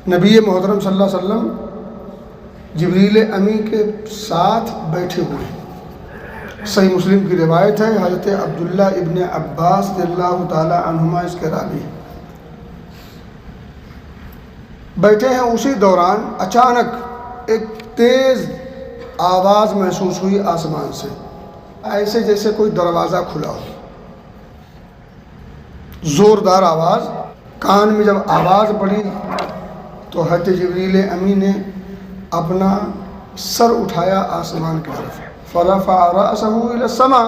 نبی محترم صلی اللہ علیہ وسلم جبریل امی کے ساتھ بیٹھے ہوئے ہیں۔ صحیح مسلم کی روایت ہے، حضرت عبداللہ ابن عباس رضی اللہ تعالی عنہما اس کے راوی ہیں۔ بیٹھے ہیں، اسی دوران اچانک ایک تیز آواز محسوس ہوئی آسمان سے، ایسے جیسے کوئی دروازہ کھلا ہو، زوردار آواز۔ کان میں جب آواز پڑی تو حضرت جبریل امی نے اپنا سر اٹھایا آسمان کی طرف، فرفع رأسہ الی السماء،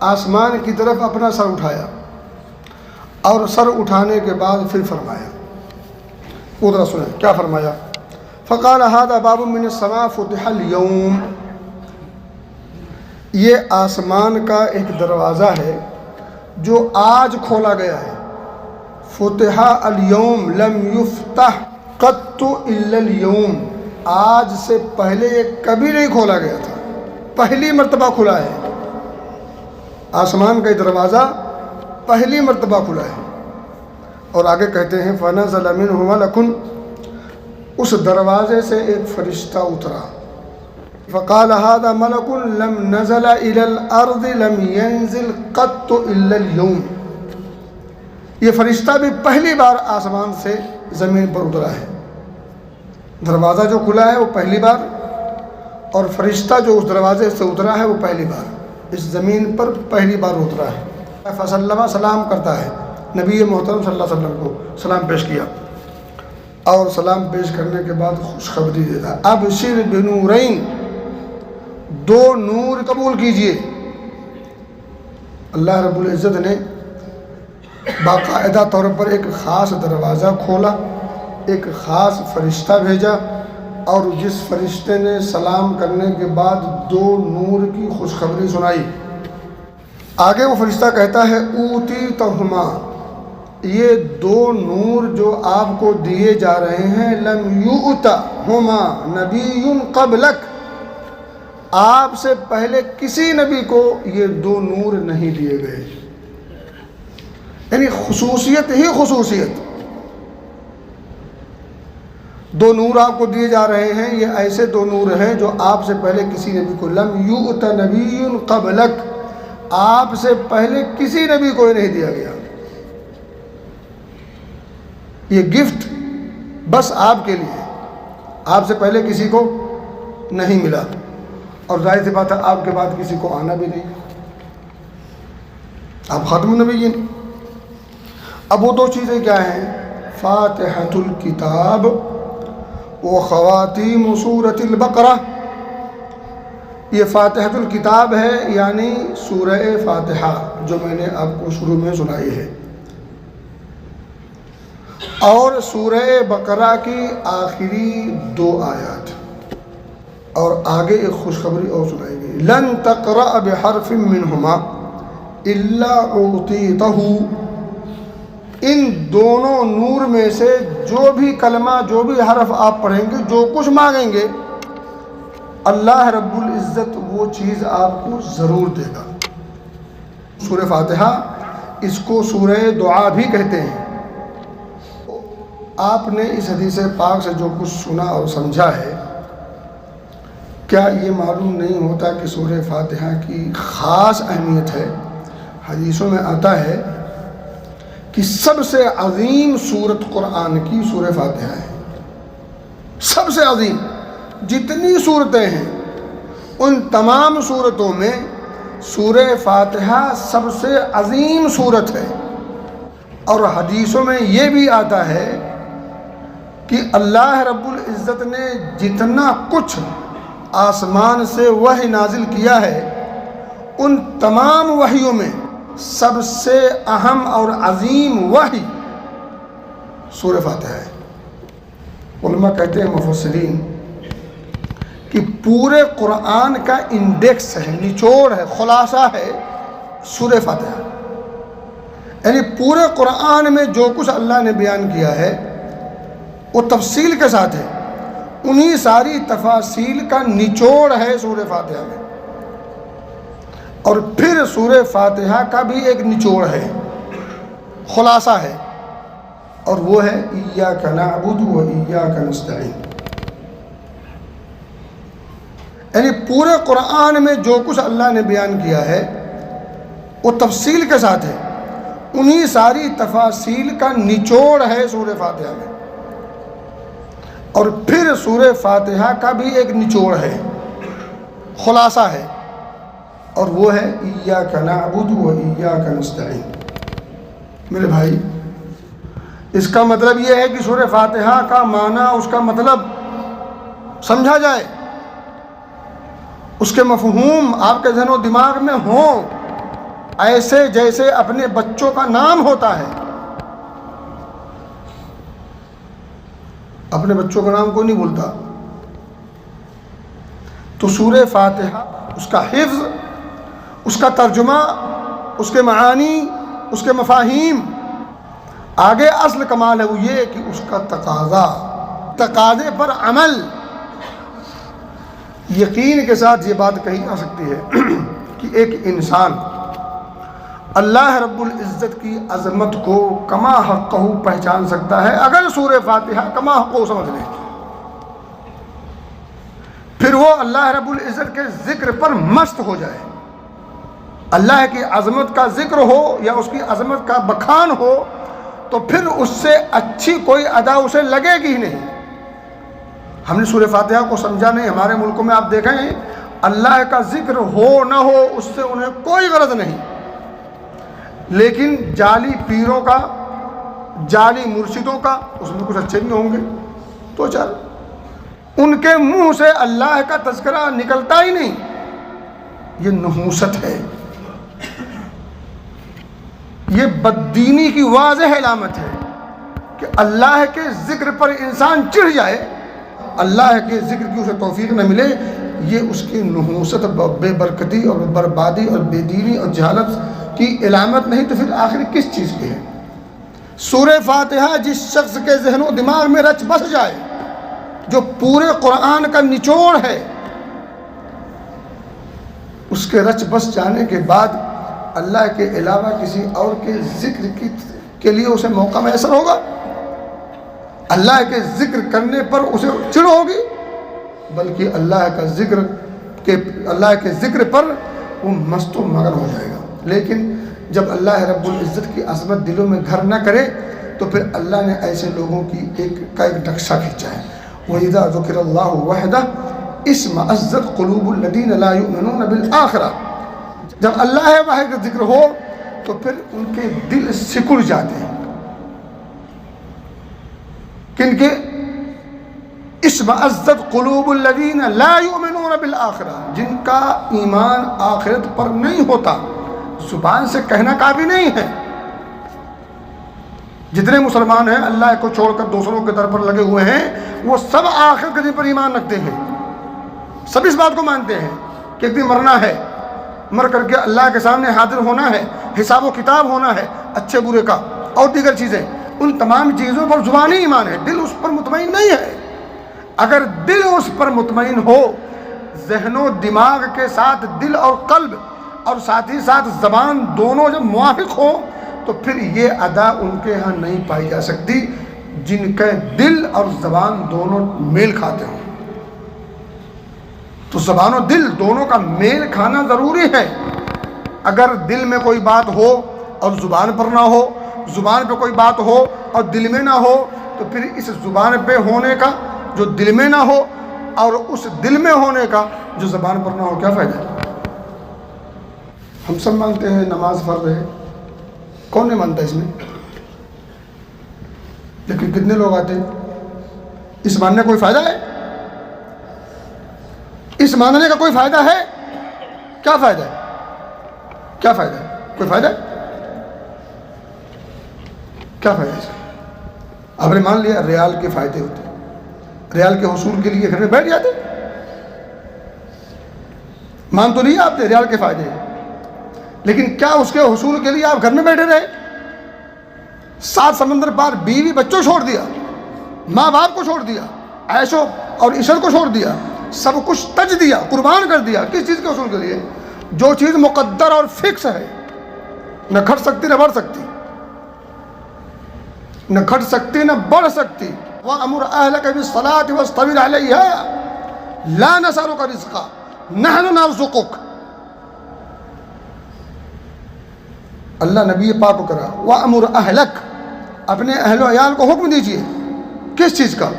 آسمان کی طرف اپنا سر اٹھایا، اور سر اٹھانے کے بعد پھر فرمایا، ادھر سنیں کیا فرمایا، فقال هذا باب من السماء فتح اليوم، یہ آسمان کا ایک دروازہ ہے جو آج کھولا گیا ہے، فتح اليوم لم یفتح قط الا اليوم، آج سے پہلے یہ کبھی نہیں کھولا گیا تھا، پہلی مرتبہ کھلا ہے، آسمان کا دروازہ پہلی مرتبہ کھلا ہے۔ اور آگے کہتے ہیں فنزل منہ ملک، اس دروازے سے ایک فرشتہ اترا، فقال هذا ملک لم نزل الى الارض لم ينزل قط الا اليوم، یہ فرشتہ بھی پہلی بار آسمان سے زمین پر اترا ہے، دروازہ جو کھلا ہے وہ پہلی بار، اور فرشتہ جو اس دروازے سے اترا ہے وہ پہلی بار اس زمین پر پہلی بار اترا ہے۔ فسلم، سلام کرتا ہے، نبی محترم صلی اللہ علیہ وسلم کو سلام پیش کیا، اور سلام پیش کرنے کے بعد خوشخبری دیتا، ابشر بنورین، دو نور قبول کیجئے۔ اللہ رب العزت نے باقاعدہ طور پر ایک خاص دروازہ کھولا، ایک خاص فرشتہ بھیجا، اور جس فرشتے نے سلام کرنے کے بعد دو نور کی خوشخبری سنائی۔ آگے وہ فرشتہ کہتا ہے اوتیتہما، یہ دو نور جو آپ کو دیے جا رہے ہیں، لم یؤتہما نبی قبلک، آپ سے پہلے کسی نبی کو یہ دو نور نہیں دیے گئے، یعنی خصوصیت ہی خصوصیت، دو نور آپ کو دیے جا رہے ہیں، یہ ایسے دو نور ہیں جو آپ سے پہلے کسی نبی کو، لم یؤت نبی قبلک، آپ سے پہلے کسی نبی کو نہیں دیا گیا، یہ گفٹ بس آپ کے لیے، آپ سے پہلے کسی کو نہیں ملا، اور ظاہر سی بات ہے آپ کے بعد کسی کو آنا بھی نہیں، آپ خاتم النبیین۔ اب وہ دو چیزیں کیا ہیں، فاتحۃ الکتاب و خواتیم سورۃ البقرہ، یہ فاتحۃ الکتاب ہے یعنی سورہ فاتحہ جو میں نے آپ کو شروع میں سنائی ہے، اور سورہ بقرہ کی آخری دو آیات، اور آگے ایک خوشخبری اور سنائی گئی، لن تقرأ بحرف منہما الا اعطیتہ، ان دونوں نور میں سے جو بھی کلمہ، جو بھی حرف آپ پڑھیں گے، جو کچھ مانگیں گے، اللہ رب العزت وہ چیز آپ کو ضرور دے گا۔ سورہ فاتحہ اس کو سورہ دعا بھی کہتے ہیں۔ آپ نے اس حدیث پاک سے جو کچھ سنا اور سمجھا ہے، کیا یہ معلوم نہیں ہوتا کہ سورہ فاتحہ کی خاص اہمیت ہے؟ حدیثوں میں آتا ہے کہ سب سے عظیم سورت قرآن کی سورہ فاتحہ ہے، سب سے عظیم، جتنی صورتیں ہیں ان تمام صورتوں میں سورہ فاتحہ سب سے عظیم صورت ہے۔ اور حدیثوں میں یہ بھی آتا ہے کہ اللہ رب العزت نے جتنا کچھ آسمان سے وحی نازل کیا ہے، ان تمام وحیوں میں سب سے اہم اور عظیم وحی سورہ فاتحہ ہے۔ علماء کہتے ہیں، مفسرین، کہ پورے قرآن کا انڈیکس ہے، نچوڑ ہے، خلاصہ ہے سورہ فاتحہ، یعنی پورے قرآن میں جو کچھ اللہ نے بیان کیا ہے وہ تفصیل کے ساتھ ہے، انہی ساری تفاصیل کا نچوڑ ہے سورہ فاتحہ میں۔ اور پھر سورہ فاتحہ کا بھی ایک نچوڑ ہے، خلاصہ ہے، اور وہ ہے ایاک نعبد و ایاک نستعین. یعنی پورے قرآن میں جو کچھ اللہ نے بیان کیا ہے وہ تفصیل کے ساتھ ہے. انہی ساری تفاصیل کا نچوڑ ہے سورہ فاتحہ میں. اور پھر سورہ فاتحہ کا بھی ایک نچوڑ ہے، خلاصہ ہے، اور وہ ہے ایاک نعبد و ایاک نستعین. میرے بھائی، اس کا مطلب یہ ہے کہ سورہ فاتحہ کا معنی، اس کا مطلب سمجھا جائے، اس کے مفہوم آپ کے ذہن و دماغ میں ہوں، ایسے جیسے اپنے بچوں کا نام ہوتا ہے. اپنے بچوں کا نام کوئی نہیں بولتا. تو سورہ فاتحہ، اس کا حفظ، اس کا ترجمہ، اس کے معانی، اس کے مفاہیم، آگے اصل کمال ہے وہ یہ کہ اس کا تقاضے پر عمل. یقین کے ساتھ یہ بات کہی جا سکتی ہے کہ ایک انسان اللہ رب العزت کی عظمت کو کما حقہ پہچان سکتا ہے اگر سورہ فاتحہ کما حقہ سمجھ لے. پھر وہ اللہ رب العزت کے ذکر پر مست ہو جائے. اللہ کی عظمت کا ذکر ہو یا اس کی عظمت کا بخان ہو تو پھر اس سے اچھی کوئی ادا اسے لگے گی ہی نہیں. ہم نے سورہ فاتحہ کو سمجھا نہیں. ہمارے ملکوں میں آپ دیکھیں اللہ کا ذکر ہو نہ ہو اس سے انہیں کوئی غرض نہیں، لیکن جعلی پیروں کا، جعلی مرشدوں کا، اس میں کچھ اچھے بھی ہوں گے تو چل، ان کے منہ سے اللہ کا تذکرہ نکلتا ہی نہیں. یہ نحوست ہے، یہ بددینی کی واضح علامت ہے کہ اللہ کے ذکر پر انسان چڑھ جائے، اللہ کے ذکر کی اسے توفیق نہ ملے. یہ اس کی نحوست، بے برکتی اور بربادی اور بے دینی اور جہالت کی علامت نہیں تو پھر آخر کس چیز کی ہے؟ سورہ فاتحہ جس شخص کے ذہن و دماغ میں رچ بس جائے، جو پورے قرآن کا نچوڑ ہے، اس کے رچ بس جانے کے بعد اللہ کے علاوہ کسی اور کے ذکر کے لیے اسے موقع میسر ہوگا؟ اللہ کے ذکر کرنے پر اسے چڑ ہوگی؟ بلکہ اللہ کے ذکر پر وہ مست و مگن ہو جائے گا. لیکن جب اللہ رب العزت کی عظمت دلوں میں گھر نہ کرے تو پھر اللہ نے ایسے لوگوں کی ایک نقشہ کھینچا ہے. وَإِذَا ذُكِرَ اللَّهُ وَحْدَهُ اِسْمَأَزَّتْ قُلُوبُ الَّذِينَ لَا يُؤْمِنُونَ بِالْآخِرَةِ. جب اللہ واحد کا ذکر ہو تو پھر ان کے دل سکڑ جاتے ہیں. کن کے؟ اِسْمَأَزَّتْ قُلُوبُ الَّذِينَ لَا يُؤْمِنُونَ بِالْآخِرَةِ. جن کا ایمان آخرت پر نہیں ہوتا، زبان سے کہنا کافی نہیں ہے. جتنے مسلمان ہیں اللہ کو چھوڑ کر دوسروں کے در پر لگے ہوئے ہیں، وہ سب آخرت کے دن پر ایمان رکھتے ہیں. سب اس بات کو مانتے ہیں کہ ایک دن مرنا ہے، مر کر کے اللہ کے سامنے حاضر ہونا ہے، حساب و کتاب ہونا ہے اچھے برے کا اور دیگر چیزیں. ان تمام چیزوں پر زبانی ایمان ہے، دل اس پر مطمئن نہیں ہے. اگر دل اس پر مطمئن ہو، ذہن و دماغ کے ساتھ دل اور قلب اور ساتھ ہی ساتھ زبان دونوں جب موافق ہوں تو پھر یہ ادا ان کے ہاں نہیں پائی جا سکتی جن کے دل اور زبان دونوں میل کھاتے ہوں. تو زبان و دل دونوں کا میل کھانا ضروری ہے. اگر دل میں کوئی بات ہو اور زبان پر نہ ہو، زبان پہ کوئی بات ہو اور دل میں نہ ہو، تو پھر اس زبان پہ ہونے کا جو دل میں نہ ہو اور اس دل میں ہونے کا جو زبان پر نہ ہو، کیا فائدہ ہے؟ ہم سب مانتے ہیں نماز فرض ہے، کون نہیں مانتا اس میں؟ لیکن کتنے لوگ آتے ہیں؟ اس ماننے کا کوئی فائدہ ہے؟ اس ماننے کا کوئی فائدہ ہے؟ کیا فائدہ ہے؟ کیا فائدہ ہے؟ کوئی فائدہ ہے؟ کیا فائدہ ہے اس کا؟ آپ نے مان لیا ریال کے فائدے ہوتے ہیں، ریال کے حصول کے لیے گھر میں بیٹھ جاتے. مان تو نہیں آپ نے ریال کے فائدے ہیں، لیکن کیا اس کے حصول کے لیے آپ گھر میں بیٹھے رہے؟ 7 سمندر پار بیوی بچوں چھوڑ دیا، ماں باپ کو چھوڑ دیا، عیشو اور عشرت کو چھوڑ دیا، سب کچھ تج دیا، قربان کر دیا. کس چیز کے حصول کے لیے؟ جو چیز مقدر اور فکس ہے، نہ گھٹ سکتی نہ بڑھ سکتی. نہ گھٹ سکتی نہ بڑھ سکتی. وَأَمُرْ أَهْلَكَ بِالصَّلَاةِ وَاصْطَبِرْ عَلَيْهَا لَا نَسْأَلُكَ رِزْقًا نَحْنُ نَرْزُقُكَ. اللہ نبی پاک کو کرا وَأَمُرْ أَهْلَكَ، اپنے اہل و عیال کو حکم دیجئے. کس چیز کا؟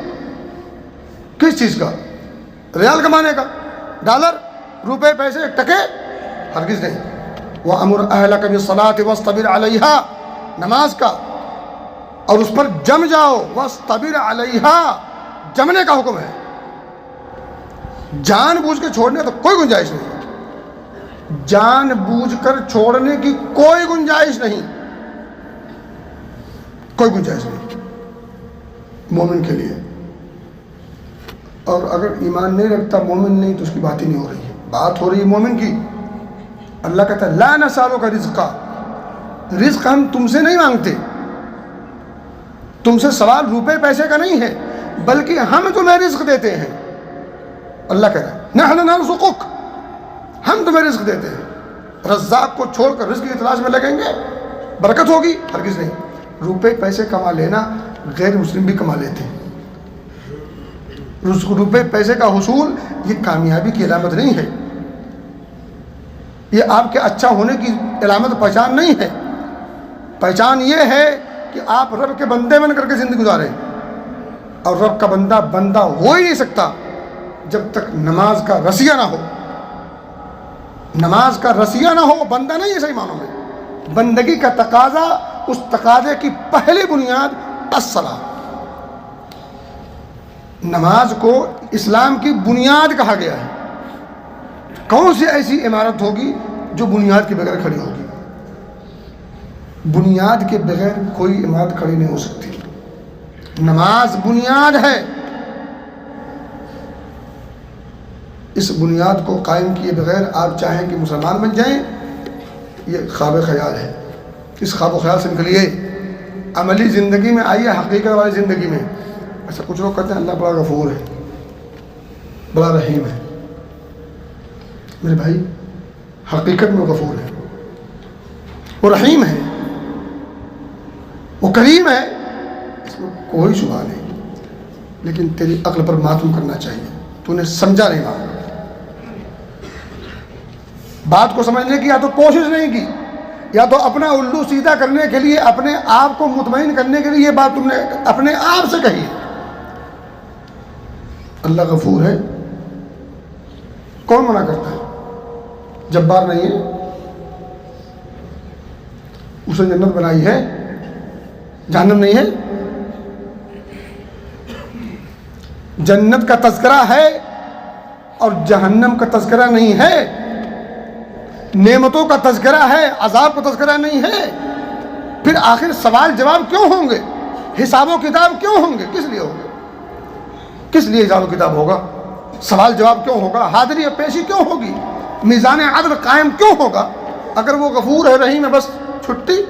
کس چیز کا؟ ریال کمانے کا، ڈالر، روپے، پیسے، ٹکے؟ ہرگز نہیں. وَأَمُرْ أَهْلَكَ بِالصَّلَاةِ وَاصْطَبِرْ عَلَيْهَا، نماز کا، اور اس پر جم جاؤ. وَاصْطَبِرْ عَلَيْهَا، جمنے کا حکم ہے. جان بوجھ کے چھوڑنے تو کوئی گنجائش نہیں. جان بوجھ کر چھوڑنے کی کوئی گنجائش نہیں، کوئی گنجائش نہیں مومن کے لیے. اور اگر ایمان نہیں رکھتا مومن نہیں تو اس کی بات ہی نہیں ہو رہی ہے. بات ہو رہی ہے مومن کی. اللہ کہتا ہے لا نسألک رزقا، رزق ہم تم سے نہیں مانگتے. تم سے سوال روپے پیسے کا نہیں ہے، بلکہ ہم تمہیں رزق دیتے ہیں. اللہ کہہ رہا ہے نحن نرزقک، ہم تمہیں رزق دیتے ہیں. رزاق کو چھوڑ کر رزق کی تلاش میں لگیں گے، برکت ہوگی؟ ہرگز نہیں. روپے پیسے کما لینا غیر مسلم بھی کما لیتے ہیں. روپے پیسے کا حصول یہ کامیابی کی علامت نہیں ہے، یہ آپ کے اچھا ہونے کی علامت پہچان نہیں ہے. پہچان یہ ہے کہ آپ رب کے بندے بن کر کے زندگی گزاریں. اور رب کا بندہ بندہ ہو ہی نہیں سکتا جب تک نماز کا رسیہ نہ ہو. نماز کا رسیہ نہ ہو بندہ نہیں ہے صحیح معنوں میں. بندگی کا تقاضا، اس تقاضے کی پہلی بنیاد الصلاۃ. نماز کو اسلام کی بنیاد کہا گیا ہے. کون سی ایسی عمارت ہوگی جو بنیاد کے بغیر کھڑی ہوگی؟ بنیاد کے بغیر کوئی عمارت کھڑی نہیں ہو سکتی. نماز بنیاد ہے. اس بنیاد کو قائم کیے بغیر آپ چاہیں کہ مسلمان بن جائیں، یہ خواب خیال ہے. اس خواب و خیال سے نکلیے، عملی زندگی میں آئیے، حقیقت والی زندگی میں. ایسا کچھ لوگ کہتے ہیں اللہ بڑا غفور ہے، بڑا رحیم ہے. میرے بھائی حقیقت میں غفور ہے، وہ رحیم ہے، وہ کریم ہے، اس میں کوئی شبہ نہیں. لیکن تیری عقل پر ماتم کرنا چاہیے. تو نے سمجھا نہیں بات کو سمجھنے کی، یا تو کوشش نہیں کی، یا تو اپنا الو سیدھا کرنے کے لیے، اپنے آپ کو مطمئن کرنے کے لیے یہ بات تم نے اپنے آپ سے کہی. اللہ غفور ہے، کون منع کرتا ہے؟ جبار نہیں ہے، اسے جنت بنائی ہے، جہنم نہیں ہے. جنت کا تذکرہ ہے اور جہنم کا تذکرہ نہیں ہے. نعمتوں کا تذکرہ ہے، عذاب کا تذکرہ نہیں ہے. پھر آخر سوال جواب کیوں ہوں گے؟ حساب و کتاب کیوں ہوں گے؟ کس لیے ہوں گے؟ کس لیے حساب و کتاب ہوگا؟ سوال جواب کیوں ہوگا؟ حاضری اور پیشی کیوں ہوگی؟ میزان عدل قائم کیوں ہوگا؟ اگر وہ غفور ہے رحیم ہے بس چھٹی.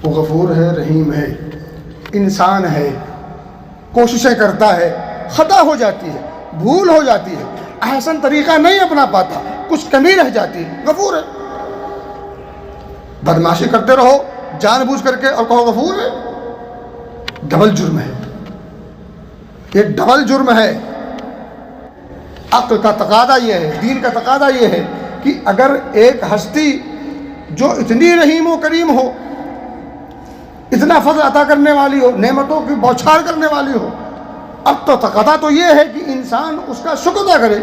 وہ غفور ہے رحیم ہے، انسان ہے، کوششیں کرتا ہے، خطا ہو جاتی ہے، بھول ہو جاتی ہے، احسن طریقہ نہیں اپنا پاتا، کچھ کمی رہ جاتی ہے، غفور ہے. بدماشی کرتے رہو جان بوجھ کر کے اور کہو غفور ہے، ڈبل جرم ہے. یہ ڈبل جرم ہے. عقل کا تقاضا یہ ہے، دین کا تقاضا یہ ہے کہ اگر ایک ہستی جو اتنی رحیم و کریم ہو، اتنا فضل عطا کرنے والی ہو، نعمتوں کی بوچھار کرنے والی ہو، اب تو تقاضا تو یہ ہے کہ انسان اس کا شکر ادا کرے،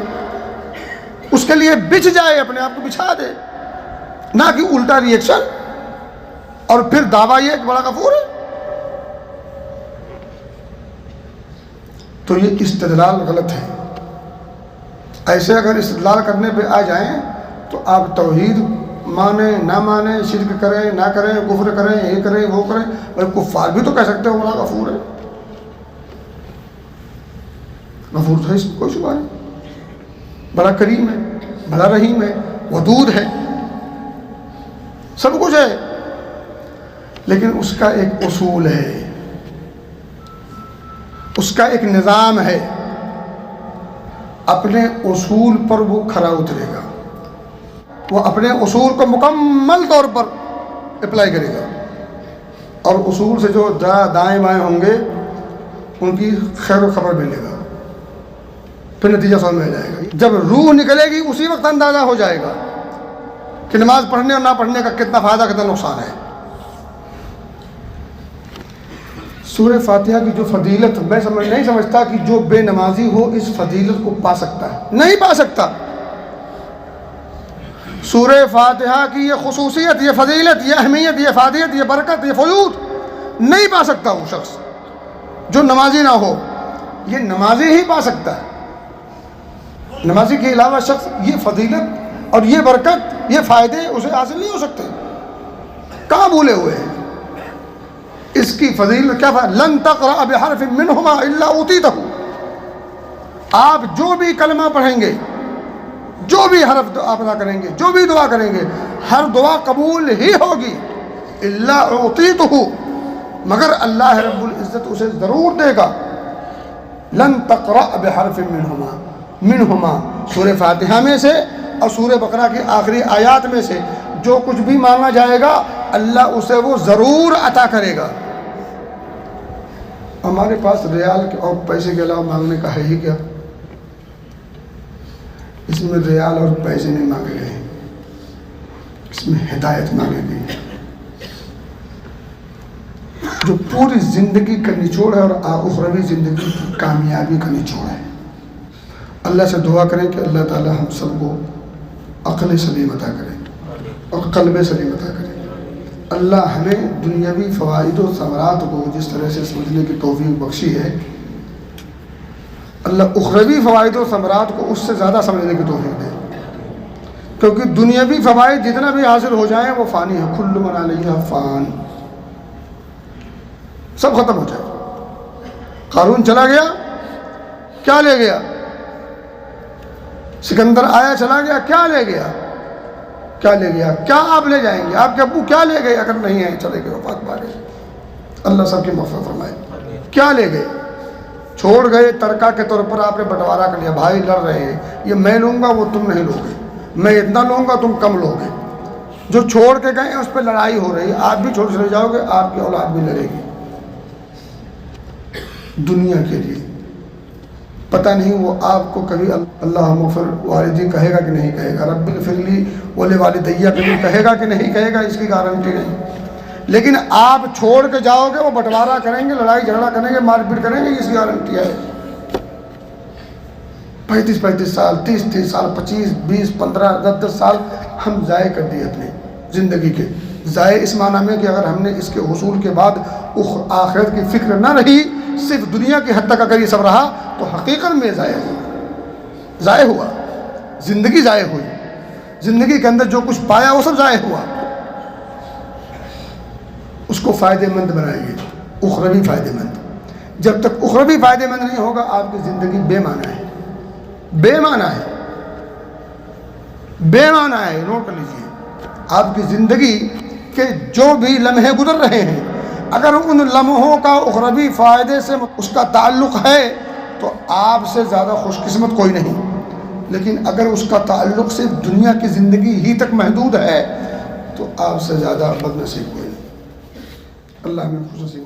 اس کے لیے بچھ جائے، اپنے آپ کو بچھا دے، نہ کہ الٹا ریئیکشن اور پھر دعویٰ یہ کہ بڑا غفور ہے. تو یہ استدلال غلط ہے. ایسے اگر استدلال کرنے پہ آ جائیں تو آپ توحید مانیں نہ مانیں، شرک کریں نہ کریں، کفر کریں، یہ کریں وہ کریں، بھائی کفار بھی تو کہہ سکتے ہو بڑا غفور ہے. غفور تو ہے، اس میں کوئی شبہ نہیں. بڑا کریم ہے، بڑا رحیم ہے، ودود ہے، سب کچھ ہے. لیکن اس کا ایک اصول ہے، اس کا ایک نظام ہے. اپنے اصول پر وہ کھرا اترے گا، وہ اپنے اصول کو مکمل طور پر اپلائی کرے گا. اور اصول سے جو دائیں بائیں ہوں گے ان کی خیر و خبر ملے گا، پھر نتیجہ سمجھ میں آ جائے گا۔ جب روح نکلے گی اسی وقت اندازہ ہو جائے گا کہ نماز پڑھنے اور نہ پڑھنے کا کتنا فائدہ کتنا نقصان ہے۔ سورہ فاتحہ کی جو فضیلت میں نہیں سمجھتا کہ جو بے نمازی ہو اس فضیلت کو پا سکتا ہے، نہیں پا سکتا۔ سورہ فاتحہ کی یہ خصوصیت، یہ فضیلت، یہ اہمیت، یہ فادیت، یہ برکت، یہ فیوض نہیں پا سکتا وہ شخص جو نمازی نہ ہو، یہ نمازی ہی پا سکتا ہے۔ نمازی کے علاوہ شخص یہ فضیلت اور یہ برکت، یہ فائدے اسے حاصل نہیں ہو سکتے، کہاں بھولے ہوئے ہیں اس کی فضیلت؟ کیا لن تقرأ بحرف منہما الا اوتیتہ، آپ جو بھی کلمہ پڑھیں گے، جو بھی حرف آپ ادا کریں گے، جو بھی دعا کریں گے، ہر دعا قبول ہی ہوگی، الا اعطیتہ، مگر اللہ رب العزت اسے ضرور دے گا۔ لن تقرأ بحرف منہما سورہ فاتحہ میں سے اور سورہ بقرہ کی آخری آیات میں سے جو کچھ بھی مانگا جائے گا اللہ اسے وہ ضرور عطا کرے گا۔ ہمارے پاس ریال اور پیسے کے علاوہ مانگنے کا ہے ہی کیا؟ اس میں ریال اور پیسے نہیں مانگے گئے، اس میں ہدایت مانگے گئی جو پوری زندگی کا نچوڑ ہے اور اخروی زندگی کی کامیابی کا نچوڑ ہے۔ اللہ سے دعا کریں کہ اللہ تعالی ہم سب کو عقل سلیم عطا کرے اور قلب سلیم عطا کرے۔ اللہ ہمیں دنیاوی فوائد و ثمرات کو جس طرح سے سمجھنے کی توفیق بخشی ہے، اللہ اخروی فوائد و ثمرات کو اس سے زیادہ سمجھنے کی توفیق دے، کیونکہ دنیاوی فوائد جتنا بھی حاصل ہو جائیں وہ فانی ہے، کل من علیہا فان، سب ختم ہو جائے۔ قارون چلا گیا، کیا لے گیا؟ سکندر آیا چلا گیا، کیا لے گیا؟ کیا لے گیا؟ کیا آپ لے جائیں گے؟ آپ کے ابو کیا لے گئے اگر نہیں آئے چلے گئے وفات پا گئے؟ اللہ سب کی مغفرت فرمائے۔ کیا لے گئے؟ چھوڑ گئے ترکہ کے طور پر، آپ نے بٹوارا کر لیا، بھائی لڑ رہے ہیں، یہ میں لوں گا وہ تم نہیں لوگے، میں اتنا لوں گا تم کم لوگے۔ جو چھوڑ کے گئے اس پہ لڑائی ہو رہی ہے، آپ بھی چھوڑ چلے جاؤ گے، آپ کی اولاد بھی لڑے گی دنیا کے لیے۔ پتہ نہیں وہ آپ کو کبھی اللہ مغفر والدی کہے گا کہ نہیں کہے گا، رب اغفر لی ولوالدی کبھی کہے گا کہ نہیں کہے گا، اس کی گارنٹی نہیں۔ لیکن آپ چھوڑ کے جاؤ گے وہ بٹوارا کریں گے، لڑائی جھگڑا کریں گے، مار پیٹ کریں گے، اس کی گارنٹی ہے۔ 35 سال، 30 سال، 25، 20، 15، 10 سال ہم ضائع کر دیے اپنے زندگی کے۔ ضائع اس معنی میں کہ اگر ہم نے اس کے حصول کے بعد آخرت کی فکر نہ رہی، صرف دنیا کی حد تک اگر یہ سب رہا تو حقیقت میں ضائع ہوا، زندگی ضائع ہوئی، زندگی کے اندر جو کچھ پایا وہ سب ضائع ہوا۔ اس کو فائدہ مند بنائیے، اخروی فائدہ مند۔ جب تک اخروی فائدہ مند نہیں ہوگا آپ کی زندگی بے معنی ہے، بے معنی ہے، بے معنی ہے۔ نوٹ کر لیجیے، آپ کی زندگی کے جو بھی لمحے گزر رہے ہیں اگر ان لمحوں کا اخروی فائدے سے اس کا تعلق ہے تو آپ سے زیادہ خوش قسمت کوئی نہیں، لیکن اگر اس کا تعلق صرف دنیا کی زندگی ہی تک محدود ہے تو آپ سے زیادہ بد نصیب کوئی نہیں۔ اللہ ہمیں خوش نصیب